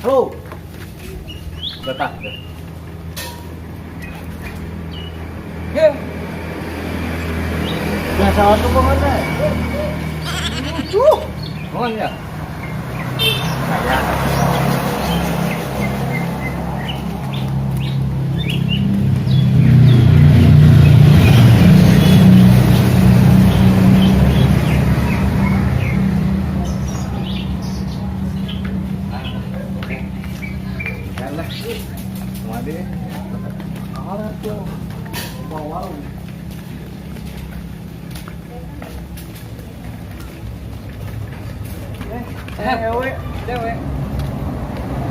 Halo. Betah. Ya. Biasa waktu kemana? Mohon ya. Saya. Cewek.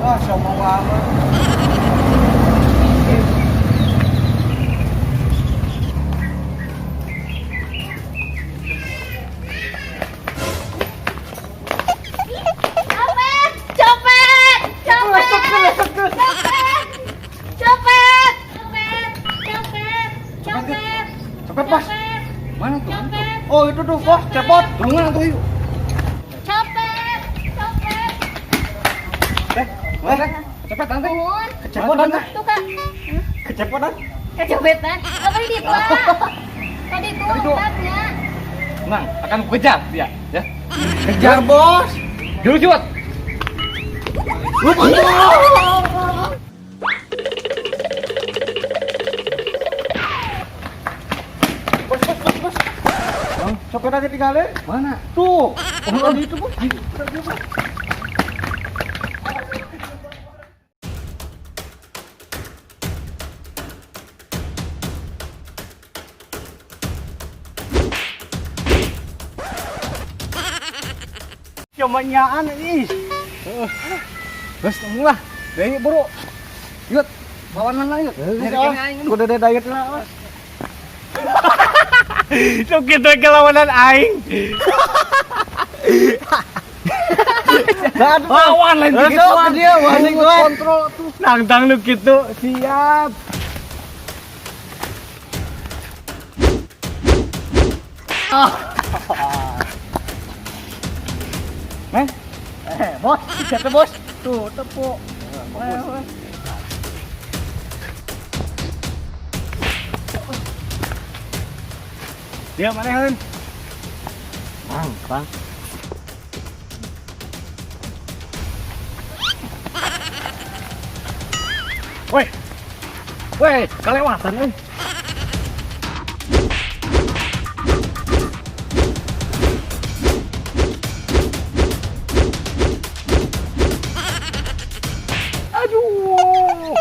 Ah, sombong amat. Cepet, Bos. Mana tuh? Oh, itu tuh, Bos. Cepet. Tunggu tuh yuk. Cepet nanti. Kecepetan. Tuh Kak. Kecepetan. Kecopetan. Apa ini Pak? Tadi tuh tempatnya. Tenang, akan ku kejar dia, ya. Kejar, Bos. Jurut. Lu Bos. Sopir aja tinggalin. Mana? Tuh. Oh, itu, Bos. Cumanyaan ini. Bos, tunggulah. Dari bro. Yuk, bawanan lah yuk. Udah ada diet lah, Bos. So kita kelawanan aing. Lawan lain gitu. Dia wani kontrol tuh. Nangtang lu gitu. Siap. Neng, bos, siapa bos? Tuh, tepuk. Dia mana Helen? Bang. Woi, kelewatan nih. Aduh,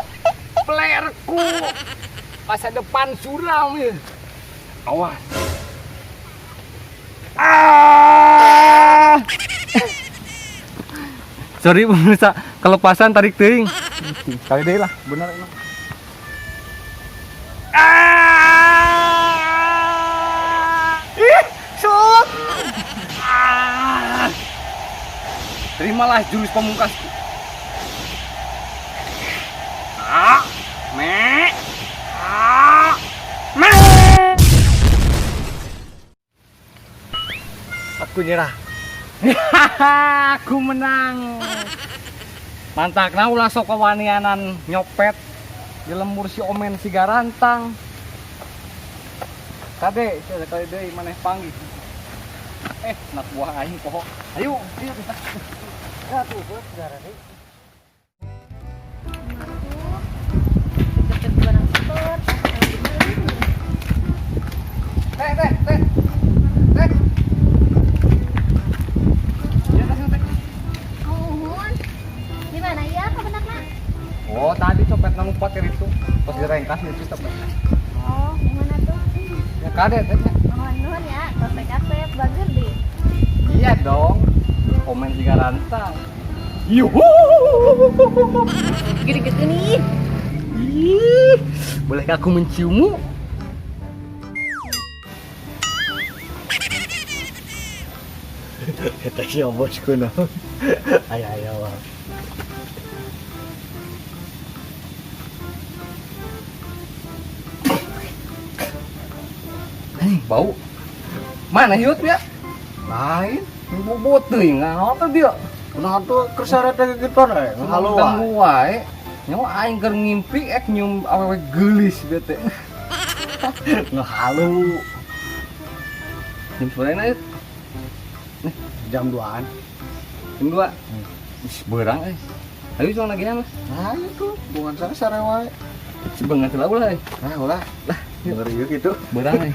playerku masa depan suram ya. Awas. Sorry pemirsa, kelepasan tarik teuing. Kali deui lah, bener emang. Sok. Terimalah jurus pamungkasku. Aku nyerah. Aku menang. Mantakna ulah sok kawanianan nyopet di lembur si omen si garantang. Kade, saya kali deui maneh panggih. Anak buah aing poho. Ayo kita. Ya tuh, bos, segara deui. Teh. Gimana ya kebenakna? Oh, tadi copet nang lupa itu. Pas direngkas itu cepet. Oh, gimana tuh? Ya kade tehnya. Nuhun ya, kasep bagus deh. Iya dong. Komen si garantang. Yuhu. Gede-gede nih. Ih, bolehkah aku menciummu? Eta siapa bosku no. Ayo Bang. Bau. Mana hiut ya? Lain. Bobot teuing ngaot dia. Nah tuh kerseret kayak gitu nih. Halo Tanggu wae. Nyawa aing keur ngimpi nyium awewe geulis bete. Ngahalu. Jam sorena ieu. jam 2-an. Jam 2. Wis beurang Ayo sono lagi Mas. Nah itu bukan saya sare wae. Sebengan teu ulah. Nah ulah. Lah, Ngeri gitu. beurang